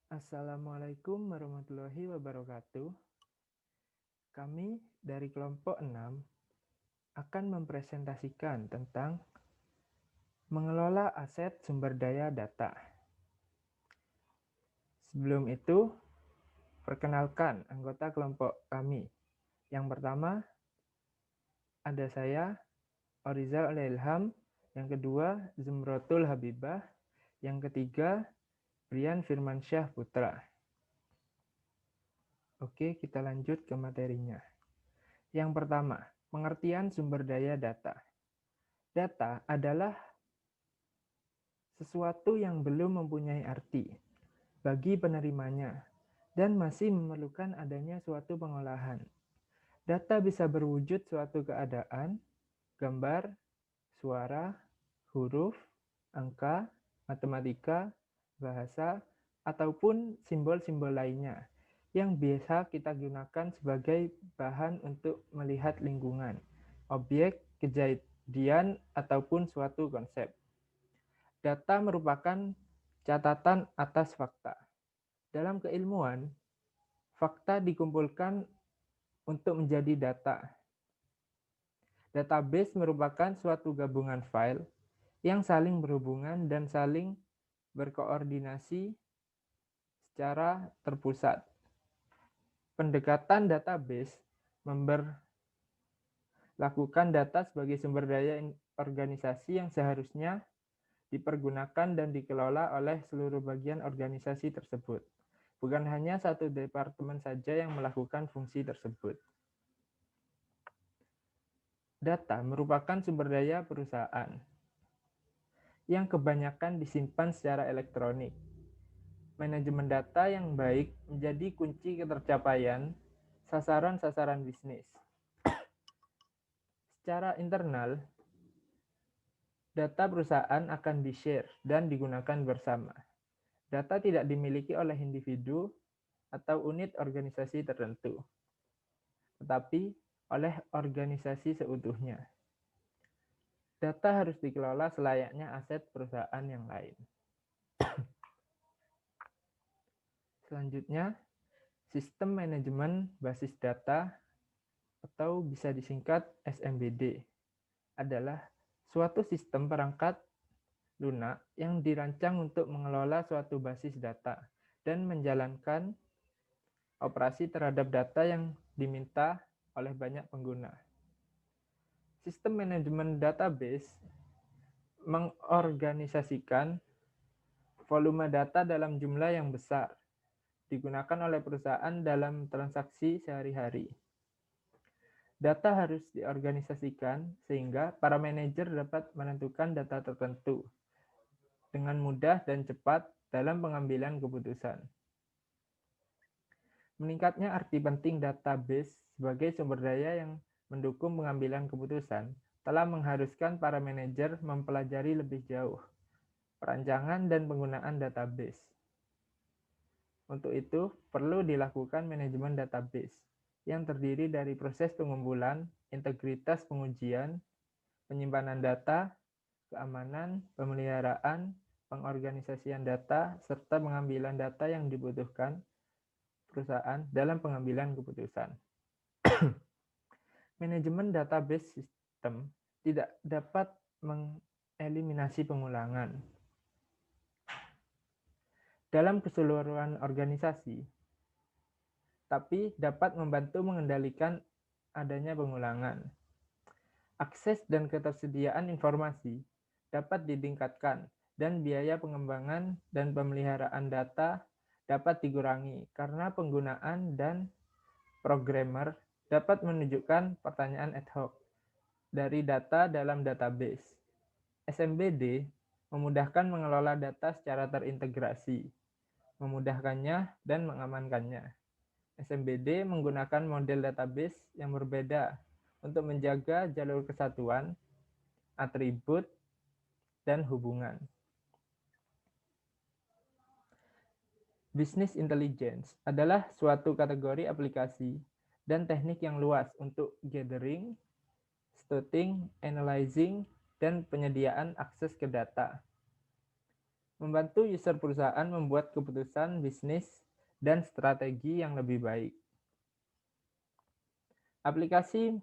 Assalamualaikum warahmatullahi wabarakatuh. Kami dari kelompok 6 akan mempresentasikan tentang mengelola aset sumber daya data. Sebelum itu, perkenalkan anggota kelompok kami. Yang pertama, ada saya, Orizal Ilham. Yang kedua, Zumrotul Habibah. Yang ketiga, Brian Firmansyah Putra. Oke, kita lanjut ke materinya. Yang pertama, pengertian sumber daya data. Data adalah sesuatu yang belum mempunyai arti bagi penerimanya dan masih memerlukan adanya suatu pengolahan. Data bisa berwujud suatu keadaan, gambar, suara, huruf, angka, matematika, bahasa, ataupun simbol-simbol lainnya yang biasa kita gunakan sebagai bahan untuk melihat lingkungan, objek, kejadian, ataupun suatu konsep. Data merupakan catatan atas fakta. Dalam keilmuan, fakta dikumpulkan untuk menjadi data. Database merupakan suatu gabungan file yang saling berhubungan dan saling berkoordinasi secara terpusat. Pendekatan database memperlakukan data sebagai sumber daya organisasi yang seharusnya dipergunakan dan dikelola oleh seluruh bagian organisasi tersebut. Bukan hanya satu departemen saja yang melakukan fungsi tersebut. Data merupakan sumber daya perusahaan yang kebanyakan disimpan secara elektronik. Manajemen data yang baik menjadi kunci ketercapaian sasaran-sasaran bisnis. Secara internal, data perusahaan akan di-share dan digunakan bersama. Data tidak dimiliki oleh individu atau unit organisasi tertentu, tetapi oleh organisasi seutuhnya. Data harus dikelola selayaknya aset perusahaan yang lain. Selanjutnya, sistem manajemen basis data atau bisa disingkat SMBD adalah suatu sistem perangkat lunak yang dirancang untuk mengelola suatu basis data dan menjalankan operasi terhadap data yang diminta oleh banyak pengguna. Sistem manajemen database mengorganisasikan volume data dalam jumlah yang besar, digunakan oleh perusahaan dalam transaksi sehari-hari. Data harus diorganisasikan sehingga para manajer dapat menentukan data tertentu dengan mudah dan cepat dalam pengambilan keputusan. Meningkatnya arti penting database sebagai sumber daya yang mendukung pengambilan keputusan telah mengharuskan para manajer mempelajari lebih jauh perancangan dan penggunaan database. Untuk itu, perlu dilakukan manajemen database yang terdiri dari proses pengumpulan, integritas pengujian, penyimpanan data, keamanan, pemeliharaan, pengorganisasian data, serta pengambilan data yang dibutuhkan perusahaan dalam pengambilan keputusan. Manajemen database sistem tidak dapat mengeliminasi pengulangan. Dalam keseluruhan organisasi, tapi dapat membantu mengendalikan adanya pengulangan. Akses dan ketersediaan informasi dapat ditingkatkan dan biaya pengembangan dan pemeliharaan data dapat dikurangi karena penggunaan dan programmer dapat menunjukkan pertanyaan ad hoc dari data dalam database. SMBD memudahkan mengelola data secara terintegrasi, memudahkannya dan mengamankannya. SMBD menggunakan model database yang berbeda untuk menjaga jalur kesatuan, atribut, dan hubungan. Business intelligence adalah suatu kategori aplikasi dan teknik yang luas untuk gathering, stouting, analyzing, dan penyediaan akses ke data. membantu user perusahaan membuat keputusan bisnis dan strategi yang lebih baik. Aplikasi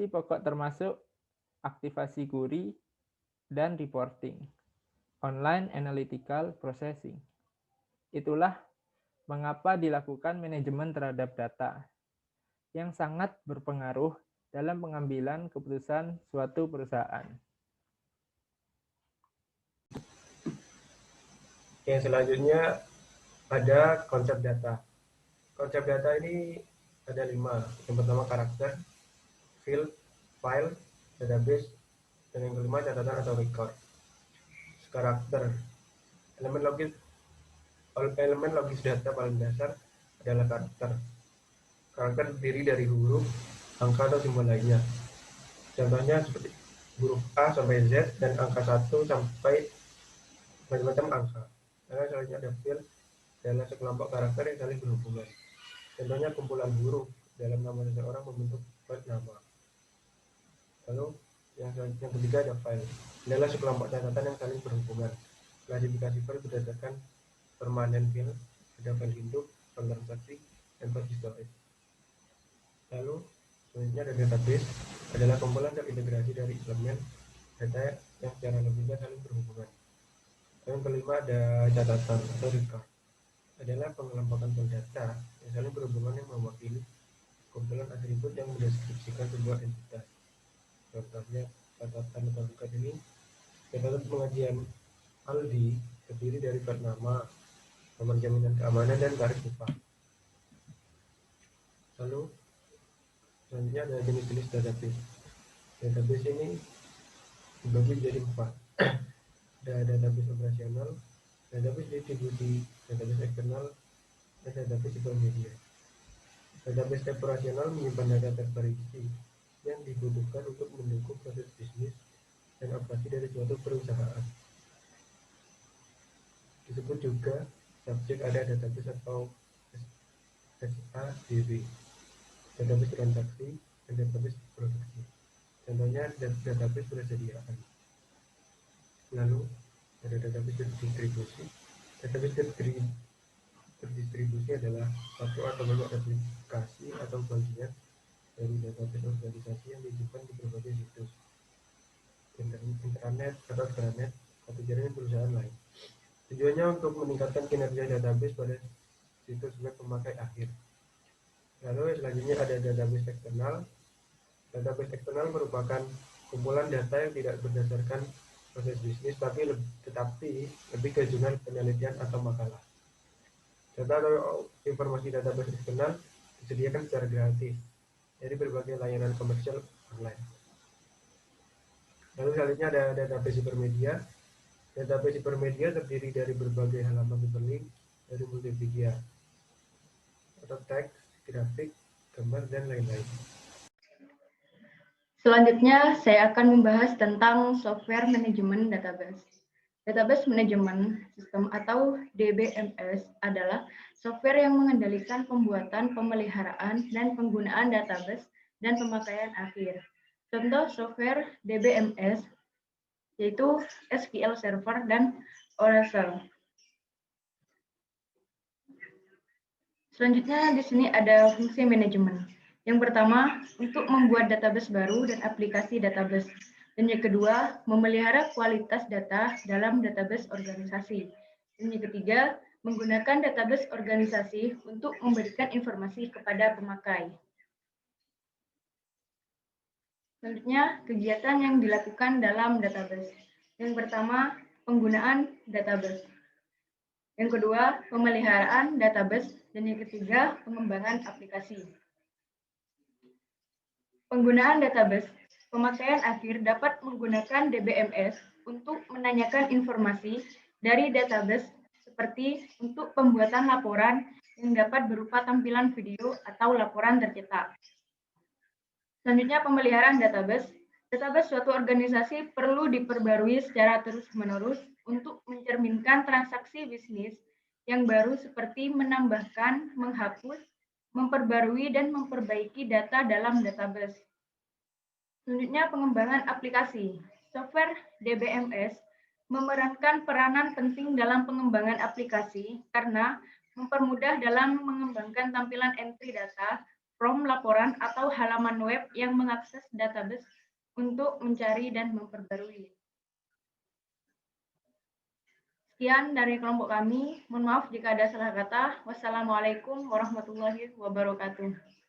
pokok termasuk aktivasi query dan reporting, online analytical processing. Itulah mengapa dilakukan manajemen terhadap data yang sangat berpengaruh dalam pengambilan keputusan suatu perusahaan. Yang selanjutnya ada konsep data. Konsep data ini ada 5. Yang pertama karakter, field, file, database, dan yang kelima catatan atau record. Karakter. Elemen logis data paling dasar adalah karakter. Karakter terdiri dari huruf, angka atau simbol lainnya. Contohnya seperti huruf A sampai Z dan angka 1 sampai macam-macam angka. Karena selanjutnya ada field adalah sekelompok karakter yang saling berhubungan. Contohnya kumpulan huruf dalam nama seseorang membentuk nama. Lalu yang ketiga ada file, adalah sekelompok catatan yang saling berhubungan. Klasifikasi file berdasarkan permanen file, ada file hidup, file transaksi, dan file historis. Lalu selanjutnya ada database, adalah kumpulan terintegrasi dari elemen data yang secara logika saling berhubungan. Yang kelima ada catatan atau record, adalah pengelompokan data yang saling berhubungan yang mewakili kumpulan atribut yang mendeskripsikan sebuah entitas. Contohnya catatan atau record ini, catatan pengajian Aldi terdiri dari nama, nomor jaminan keamanan, dan tarif upah. Lalu selanjutnya ada jenis-jenis database. Database ini dibagi menjadi 4. Ada database operasional, database distribusi, database eksternal, dan database intermedia. Database operasional menyimpan data terperinci yang dibutuhkan untuk mendukung proses bisnis dan operasi dari suatu perusahaan. Disebut juga subjek ada database atau SADB, database transaksi, dan database produksi. Contohnya database persediaan. Lalu ada database distribusi. Database terdistribusi adalah satu atau banyak aplikasi atau bagian dari database organisasi yang disimpan di berbagai situs internet atau extranet atau jaringan perusahaan lain. Tujuannya untuk meningkatkan kinerja database pada situs web pemakai akhir. Lalu selanjutnya ada database eksternal. Database eksternal merupakan kumpulan data yang tidak berdasarkan proses bisnis tetapi lebih ke jurnal penelitian atau makalah. Data atau informasi database eksternal disediakan secara gratis dari berbagai layanan komersial online. Lalu selanjutnya ada database hipermedia. Database hipermedia terdiri dari berbagai halaman hiperlink dari multimedia atau teks, grafik, gambar, dan lain-lain. Selanjutnya, saya akan membahas tentang software manajemen database. Database Management System atau DBMS adalah software yang mengendalikan pembuatan, pemeliharaan, dan penggunaan database dan pemakaian akhir. Contoh software DBMS yaitu SQL Server dan Oracle. Selanjutnya di sini ada fungsi manajemen. Yang pertama, untuk membuat database baru dan aplikasi database. Dan yang kedua, memelihara kualitas data dalam database organisasi. Dan yang ketiga, menggunakan database organisasi untuk memberikan informasi kepada pemakai. Selanjutnya, kegiatan yang dilakukan dalam database. Yang pertama, penggunaan database. Yang kedua, pemeliharaan database. Dan yang ketiga, pengembangan aplikasi. Penggunaan database, pemakaian akhir dapat menggunakan DBMS untuk menanyakan informasi dari database seperti untuk pembuatan laporan yang dapat berupa tampilan video atau laporan tercetak. Selanjutnya, pemeliharaan database. Database suatu organisasi perlu diperbarui secara terus-menerus untuk mencerminkan transaksi bisnis yang baru seperti menambahkan, menghapus, memperbarui, dan memperbaiki data dalam database. Selanjutnya, pengembangan aplikasi. Software DBMS memerankan peranan penting dalam pengembangan aplikasi karena mempermudah dalam mengembangkan tampilan entry data, form laporan, atau halaman web yang mengakses database untuk mencari dan memperbarui. Sekian dari kelompok kami. Mohon maaf jika ada salah kata. Wassalamualaikum warahmatullahi wabarakatuh.